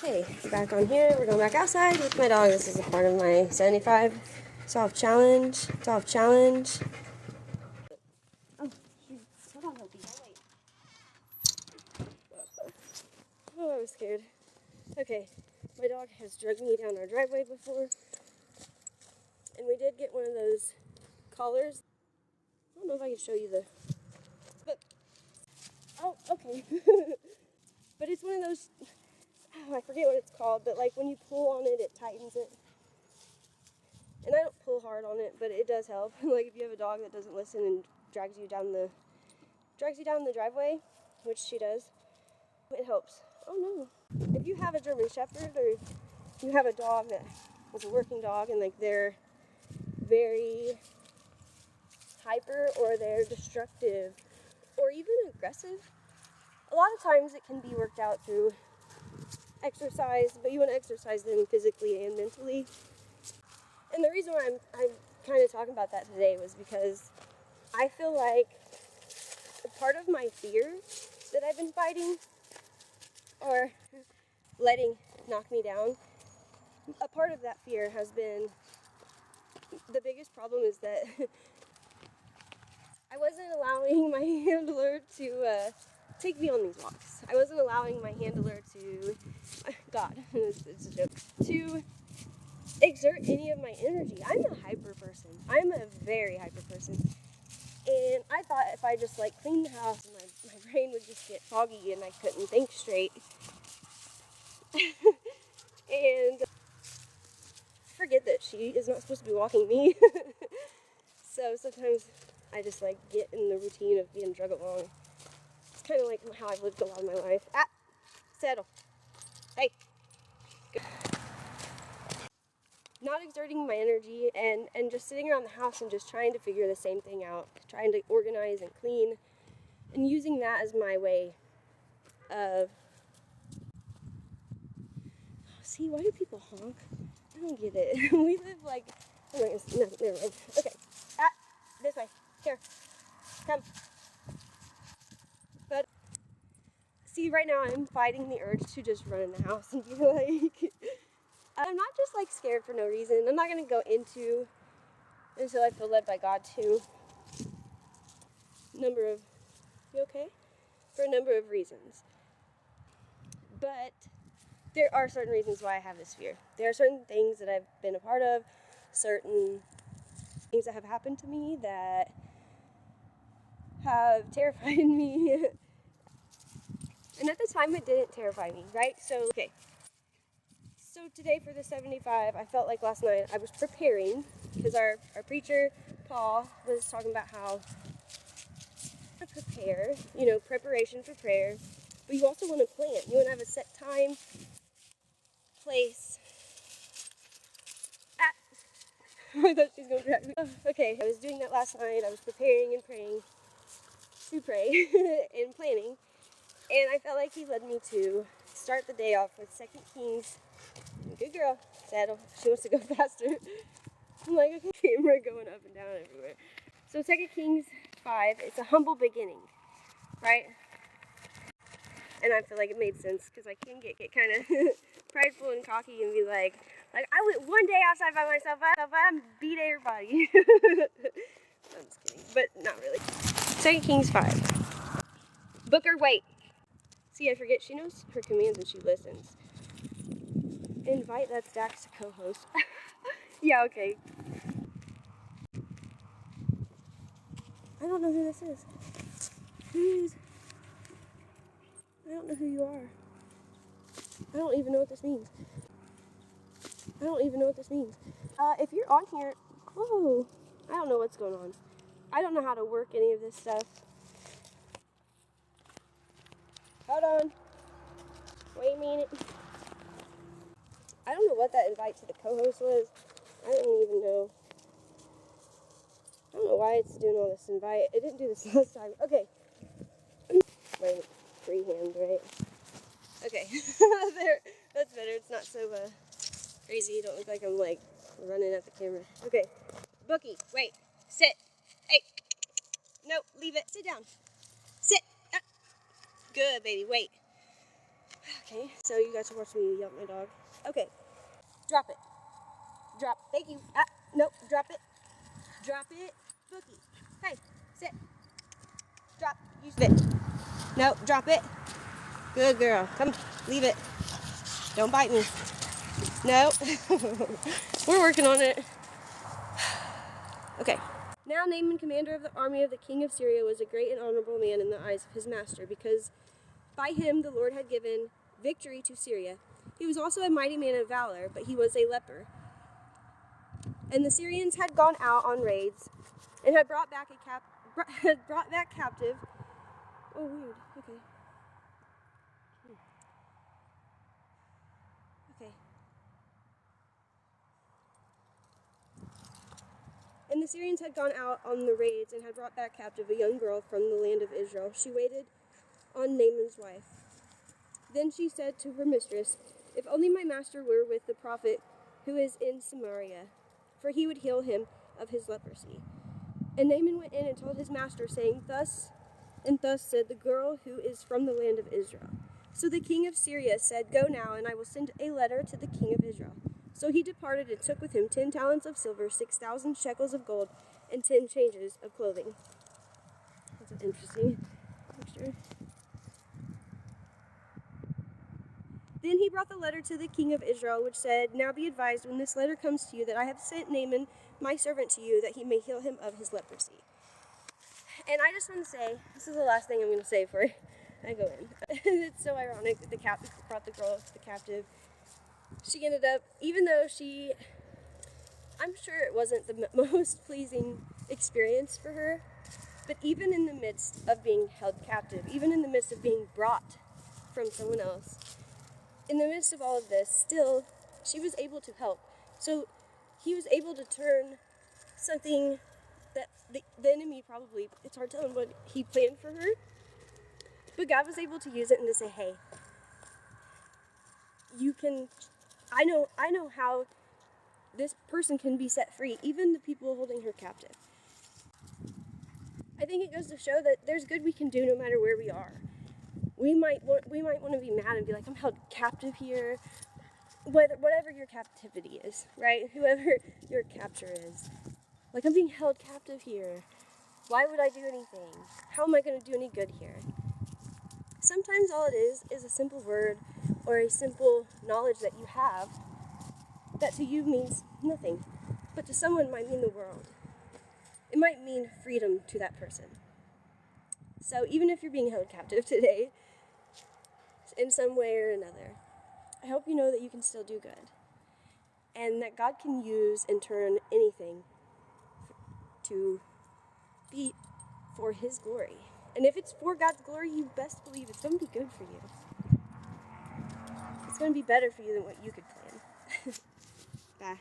Okay, back on here. We're going back outside with my dog. This is a part of my 75 soft challenge. Soft challenge. Oh, hold on, Hopi. Wait. Oh, I was scared. Okay, my dog has dragged me down our driveway before. And we did get one of those collars. I don't know if I can show you but, oh, okay. But it's one of those, I forget what it's called, but like when you pull on it, it tightens it. And I don't pull hard on it, but it does help. Like if you have a dog that doesn't listen and drags you down the driveway, which she does, it helps. Oh no. If you have a German Shepherd or you have a dog that is a working dog and like they're very hyper or they're destructive or even aggressive, a lot of times it can be worked out through exercise, but you want to exercise them physically and mentally. And the reason why I'm kind of talking about that today was because I feel like part of my fear that I've been fighting or letting knock me down, a part of that fear has been, the biggest problem is that I wasn't allowing my handler to take me on these walks. I wasn't allowing my handler to, God, it's a joke, to exert any of my energy. I'm a hyper person. I'm a very hyper person. And I thought if I just like cleaned the house, my brain would just get foggy and I couldn't think straight. And forget that she is not supposed to be walking me. So sometimes I just like get in the routine of being drug along. It's kind of like how I've lived a lot of my life. Ah, settle. Hey. Good. Not exerting my energy and just sitting around the house and just trying to figure the same thing out. Trying to organize and clean and using that as my way of... See, why do people honk? I don't get it. We live like... Oh my goodness. No, never mind. Okay. Ah, this way. Here. Come. But, see, right now I'm fighting the urge to just run in the house and be like... I'm not just like scared for no reason. I'm not going to go into until I feel led by God to you okay? For a number of reasons. But there are certain reasons why I have this fear. There are certain things that I've been a part of, certain things that have happened to me that have terrified me. And at the time it didn't terrify me, right? So, okay. So today for the 75, I felt like last night I was preparing because our preacher, Paul, was talking about how to prepare, preparation for prayer, but you also want to plan. You want to have a set time, place. I thought she was going to drag me. Okay, I was doing that last night. I was preparing and praying to pray and planning, and I felt like he led me to start the day off with 2 Kings. Good girl, saddle. She wants to go faster. I'm like, okay, camera going up and down everywhere. So 2 Kings 5, it's a humble beginning, right? And I feel like it made sense because I can get kind of prideful and cocky and be like I went one day outside by myself, I beat everybody. I'm just kidding, but not really. 2 Kings 5. Booker, wait. See, I forget, she knows her commands and she listens. Invite, that's Dax to co-host. Yeah, okay. I don't know who this is. Please. I don't know who you are. I don't even know what this means. If you're on here, whoa, I don't know what's going on. I don't know how to work any of this stuff. Hold on. Wait a minute. I don't know what that invite to the co-host was. I don't even know. I don't know why it's doing all this invite. It didn't do this last time. Okay. Wait, freehand, right? Okay. There. That's better. It's not so crazy. You don't look like I'm like running at the camera. Okay. Bookie, wait. Sit. Hey. No, leave it. Sit down. Sit. Good, baby. Wait. Okay, so you got to watch me yell at my dog. Okay, drop it. Drop. Thank you. Nope, drop it. Drop it. Bookie. Hey, sit. Drop. You sit. Nope, drop it. Good girl. Come, leave it. Don't bite me. No. We're working on it. Okay. Now Naaman, commander of the army of the king of Syria, was a great and honorable man in the eyes of his master, because by him the Lord had given victory to Syria. He was also a mighty man of valor, but he was a leper. And the Syrians had gone out on raids and had brought back captive. Oh, weird. Okay. Okay. And the Syrians had gone out on the raids and had brought back captive a young girl from the land of Israel. She waited on Naaman's wife. Then she said to her mistress, "If only my master were with the prophet who is in Samaria, for he would heal him of his leprosy." And Naaman went in and told his master, saying, "Thus and thus said the girl who is from the land of Israel." So the king of Syria said, "Go now, and I will send a letter to the king of Israel." So he departed and took with him 10 talents of silver, 6,000 shekels of gold, and 10 changes of clothing. That's an interesting picture. Then he brought the letter to the king of Israel, which said, "Now be advised, when this letter comes to you, that I have sent Naaman, my servant, to you, that he may heal him of his leprosy." And I just want to say, this is the last thing I'm going to say before I go in. It's so ironic that the captive brought the girl to the captive. She ended up, even though I'm sure it wasn't the most pleasing experience for her, but even in the midst of being held captive, even in the midst of being brought from someone else, in the midst of all of this, still, she was able to help. So he was able to turn something that the enemy probably, it's hard to tell him what he planned for her, but God was able to use it and to say, "Hey, I know how this person can be set free, even the people holding her captive." I think it goes to show that there's good we can do no matter where we are. We might want to be mad and be like, "I'm held captive here," whatever your captivity is, right? Whoever your capture is. Like, I'm being held captive here. Why would I do anything? How am I going to do any good here? Sometimes all it is a simple word or a simple knowledge that you have that to you means nothing, but to someone might mean the world. It might mean freedom to that person. So even if you're being held captive today, in some way or another, I hope you know that you can still do good, and that God can use and turn anything to be for His glory. And if it's for God's glory, you best believe it's going to be good for you. It's going to be better for you than what you could plan. Bye.